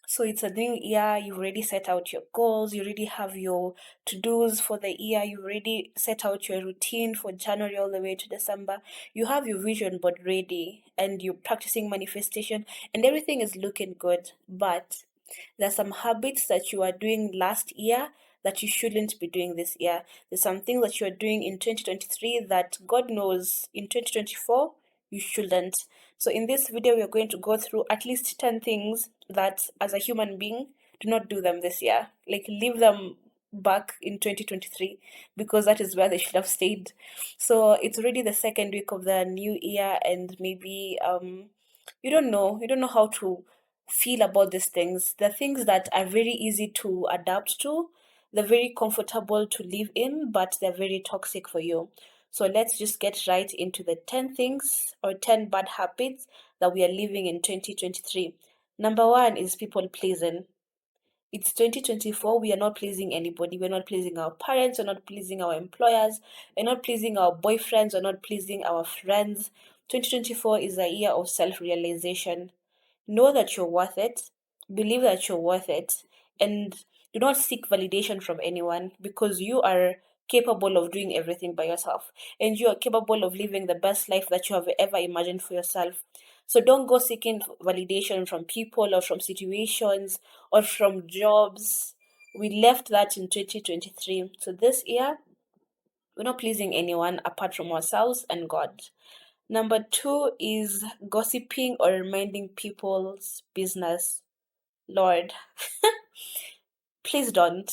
So it's a new year, you've already set out your goals, you already have your to-dos for the year, you already set out your routine for January all the way to December. You have your vision board ready and you're practicing manifestation and everything is looking good. But there's some habits that you are doing last year that you shouldn't be doing this year. There's some things that you're doing in 2023 that God knows in 2024 you shouldn't. So in this video, we're going to go through at least 10 things that as a human being, do not do them this year. Like leave them back in 2023 because that is where they should have stayed. So it's already the second week of the new year and maybe you don't know how to feel about these things. The things that are very easy to adapt to, they're very comfortable to live in, but they're very toxic for you. So let's just get right into the 10 things or 10 bad habits that we are living in 2023. Number one is people pleasing. It's 2024. We are not pleasing anybody. We're not pleasing our parents. We're not pleasing our employers. We're not pleasing our boyfriends. We're not pleasing our friends. 2024 is a year of self realization. Know that you're worth it, believe that you're worth it, and do not seek validation from anyone because you are capable of doing everything by yourself and you are capable of living the best life that you have ever imagined for yourself. So don't go seeking validation from people or from situations or from jobs. We left that in 2023. So this year, we're not pleasing anyone apart from ourselves and God. Number two is gossiping or reminding people's business. Lord, please don't.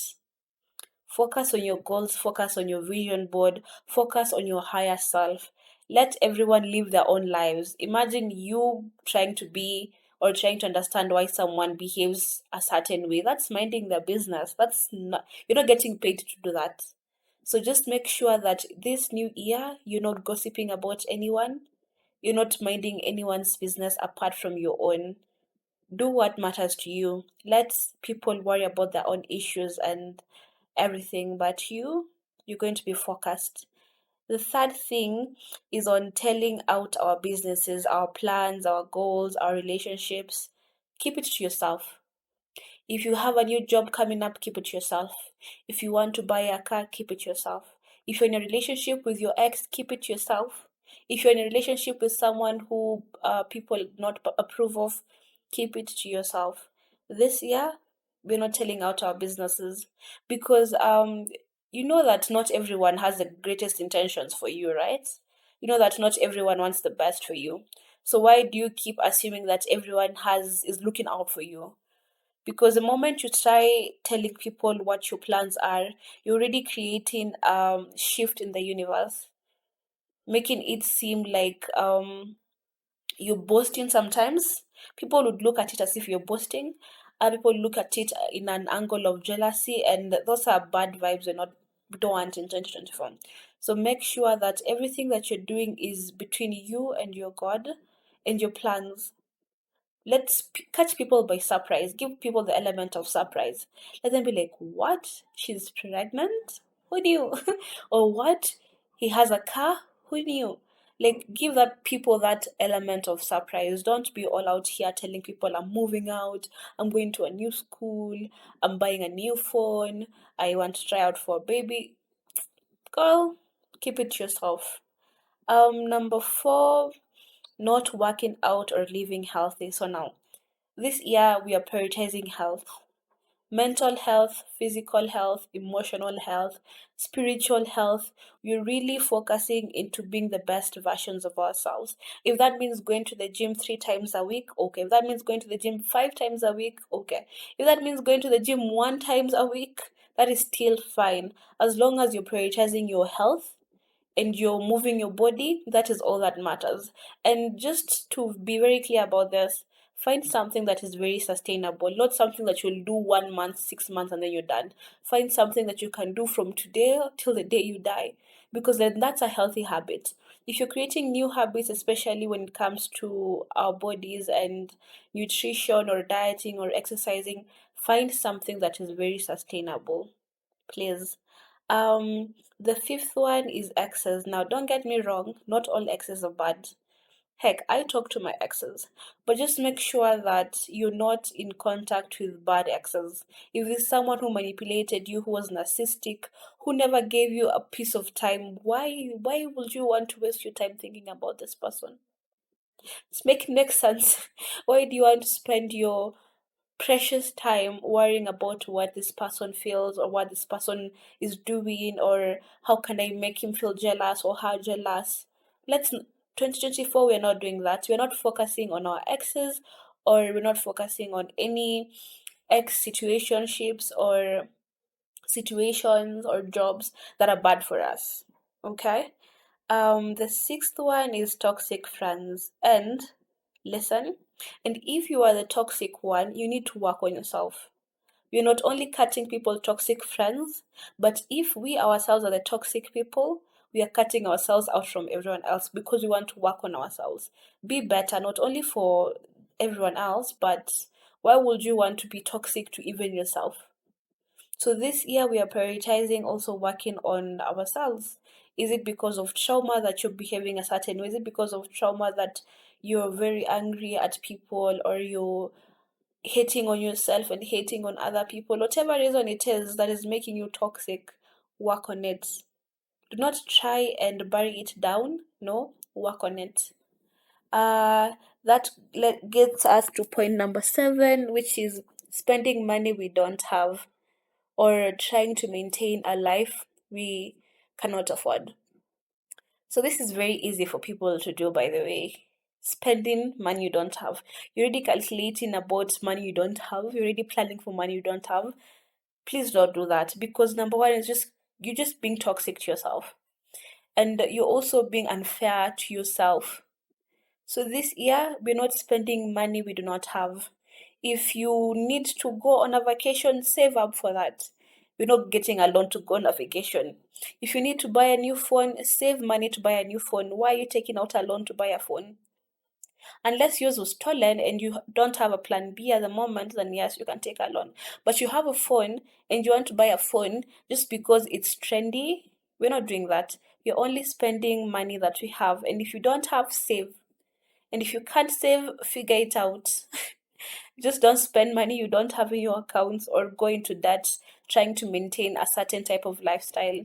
Focus on your goals, focus on your vision board, focus on your higher self. Let everyone live their own lives. Imagine you trying to be or trying to understand why someone behaves a certain way. That's minding their business. That's not, you're not getting paid to do that. So just make sure that this new year you're not gossiping about anyone. You're not minding anyone's business apart from your own. Do what matters to you. Let people worry about their own issues and everything, but you're going to be focused. The third thing is on telling out our businesses, our plans, our goals, our relationships. Keep it to yourself. If you have a new job coming up, keep it to yourself. If you want to buy a car, keep it to yourself. If you're in a relationship with your ex, keep it to yourself. If you're in a relationship with someone who people not approve of, keep it to yourself. This year, we're not telling out our businesses because you know that not everyone has the greatest intentions for you, right? You know that not everyone wants the best for you. So why do you keep assuming that everyone has is looking out for you? Because the moment you try telling people what your plans are, you're already creating shift in the universe, making it seem like you're boasting sometimes. People would look at it as if you're boasting. Other people look at it in an angle of jealousy, and those are bad vibes we don't want in 2024. So make sure that everything that you're doing is between you and your God and your plans. Let's catch people by surprise. Give people the element of surprise. Let them be like, "What? She's pregnant? Who knew?" Or "What? He has a car? Who knew?" Like, give that people that element of surprise. Don't be all out here telling people, "I'm moving out. I'm going to a new school. I'm buying a new phone. I want to try out for a baby." Girl, keep it to yourself. Number four, not working out or living healthy. So now this year, we are prioritizing health, mental health, physical health, emotional health, spiritual health. We're really focusing into being the best versions of ourselves. If that means going to the gym 3 times a week, okay. If that means going to the gym 5 times a week, okay. If that means going to the gym 1 times a week, that is still fine. As long as you're prioritizing your health and you're moving your body, that is all that matters. And just to be very clear about this, find something that is very sustainable, not something that you'll do 1 month, 6 months, and then you're done. Find something that you can do from today till the day you die, because then that's a healthy habit. If you're creating new habits, especially when it comes to our bodies and nutrition or dieting or exercising, find something that is very sustainable, please. The fifth one is exes. Now, don't get me wrong, not all exes are bad. Heck, I talk to my exes, but just make sure that you're not in contact with bad exes. If it's someone who manipulated you, who was narcissistic, who never gave you a piece of time, why would you want to waste your time thinking about this person? It's making next sense. Why do you want to spend your precious time worrying about what this person feels or what this person is doing or how can I make him feel jealous or her jealous? Let's 2024 we're not doing that. We're not focusing on our exes or we're not focusing on any ex situationships or situations or jobs that are bad for us. Okay? The sixth one is toxic friends. And listen, and if you are the toxic one, you need to work on yourself. You're not only cutting people toxic friends, but if we ourselves are the toxic people, we are cutting ourselves out from everyone else because we want to work on ourselves. Be better, not only for everyone else, but why would you want to be toxic to even yourself? So this year we are prioritizing also working on ourselves. Is it because of trauma that you're behaving a certain way? Is it because of trauma that you're very angry at people or you're hating on yourself and hating on other people? Whatever reason it is that is making you toxic, work on it. Do not try and bury it down. No, work on it. Uh, that gets us to point number seven, which is spending money we don't have or trying to maintain a life we cannot afford. So, this is very easy for people to do, by the way. Spending money you don't have. You're already calculating about money you don't have. You're already planning for money you don't have. Please don't do that because number one is just you're just being toxic to yourself. And you're also being unfair to yourself. So this year, we're not spending money we do not have. If you need to go on a vacation, save up for that. You're not getting a loan to go on a vacation. If you need to buy a new phone, save money to buy a new phone. Why are you taking out a loan to buy a phone? Unless yours was stolen and you don't have a plan B at the moment, then yes, you can take a loan. But you have a phone and you want to buy a phone just because it's trendy, we're not doing that. You're only spending money that we have. And if you don't have, save. And if you can't save, figure it out. Just don't spend money you don't have in your accounts or go into debt trying to maintain a certain type of lifestyle.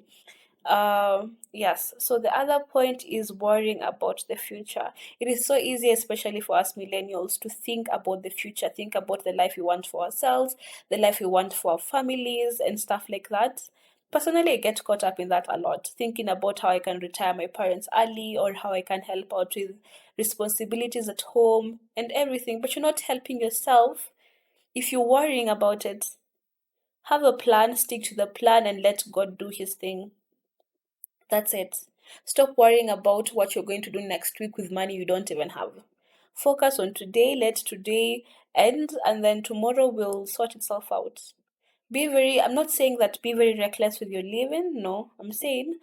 Yes, so the other point is worrying about the future. It is so easy, especially for us millennials, to think about the future, think about the life we want for ourselves, the life we want for our families, and stuff like that. Personally, I get caught up in that a lot, thinking about how I can retire my parents early or how I can help out with responsibilities at home and everything, but you're not helping yourself if you're worrying about it. Have a plan, stick to the plan, and let God do His thing. That's it. Stop worrying about what you're going to do next week with money you don't even have. Focus on today, let today end, and then tomorrow will sort itself out. I'm not saying that be very reckless with your living. No, I'm saying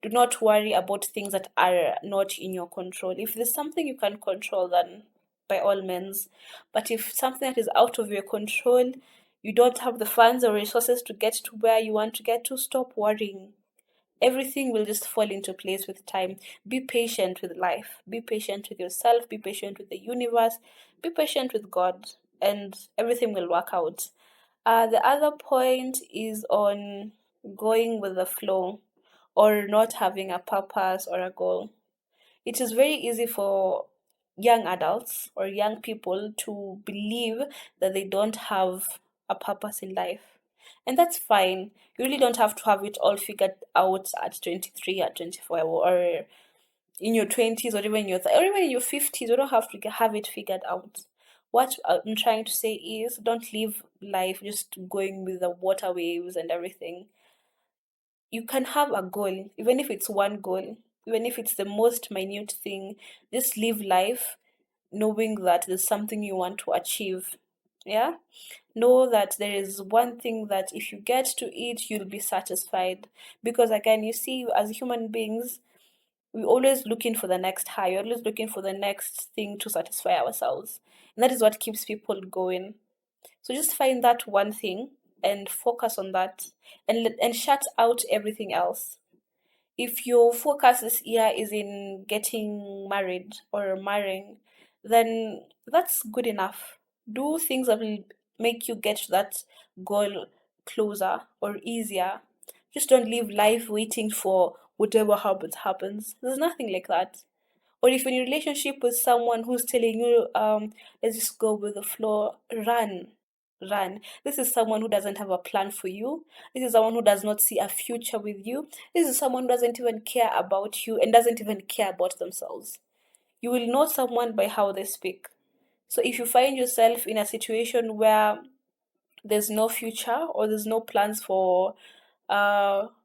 do not worry about things that are not in your control. If there's something you can control, then by all means. But if something that is out of your control, you don't have the funds or resources to get to where you want to get to, stop worrying. Everything will just fall into place with time. Be patient with life. Be patient with yourself. Be patient with the universe. Be patient with God, and everything will work out. The other point is on going with the flow or not having a purpose or a goal. It is very easy for young adults or young people to believe that they don't have a purpose in life. And that's fine. You really don't have to have it all figured out at 23, at 24, or in your 20s, or even in or even in your 50s. You don't have to have it figured out. What I'm trying to say is don't live life just going with the water waves and everything. You can have a goal, even if it's one goal, even if it's the most minute thing, just live life knowing that there's something you want to achieve. Yeah? Know that there is one thing that if you get to it, you'll be satisfied. Because again, you see, as human beings, we're always looking for the next high, we're always looking for the next thing to satisfy ourselves. And that is what keeps people going. So just find that one thing and focus on that and shut out everything else. If your focus this year is in getting married or marrying, then that's good enough. Do things that will make you get to that goal closer or easier. Just don't live life waiting for whatever happens. There's nothing like that. Or if you're in a relationship with someone who's telling you, let's just go with the flow, run. This is someone who doesn't have a plan for you. This is someone who does not see a future with you. This is someone who doesn't even care about you and doesn't even care about themselves. You will know someone by how they speak. So if you find yourself in a situation where there's no future or there's no plans for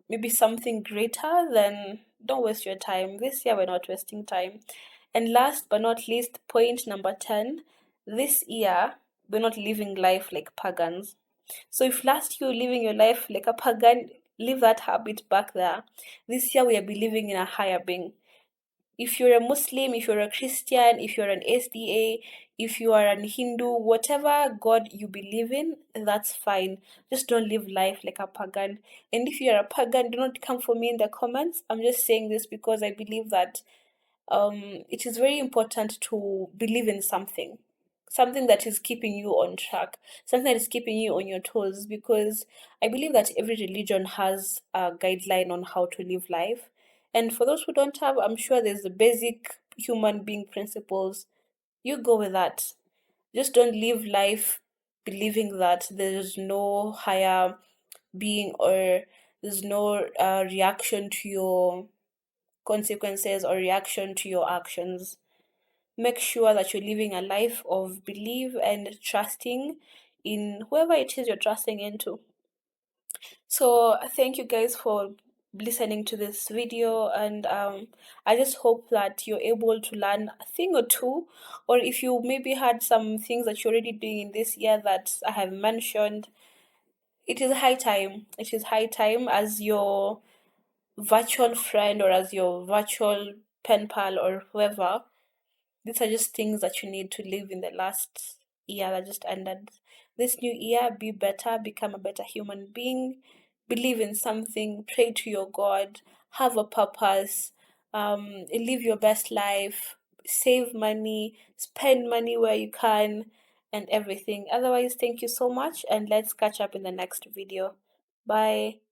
maybe something greater, then don't waste your time. This year we're not wasting time. And last but not least, point number 10, this year we're not living life like pagans. So if last year you were living your life like a pagan, leave that habit back there. This year we are be living in a higher being. If you're a Muslim, if you're a Christian, if you're an SDA, if you are an Hindu, whatever God you believe in, that's fine. Just don't live life like a pagan. And if you're a pagan, do not come for me in the comments. I'm just saying this because I believe that it is very important to believe in something that is keeping you on track, something that is keeping you on your toes, because I believe that every religion has a guideline on how to live life. And for those who don't have, I'm sure there's the basic human being principles. You go with that. Just don't live life believing that there's no higher being or there's no reaction to your consequences or reaction to your actions. Make sure that you're living a life of belief and trusting in whoever it is you're trusting into. So thank you guys for listening to this video, and I just hope that you're able to learn a thing or two, or if you maybe had some things that you're already doing in this year that I have mentioned, it is high time. It is high time as your virtual friend or as your virtual pen pal or whoever. These are just things that you need to live in the last year that just ended. This new year, be better, become a better human being, believe in something, pray to your God, have a purpose, live your best life, save money, spend money where you can, and everything. Otherwise, thank you so much, and let's catch up in the next video. Bye.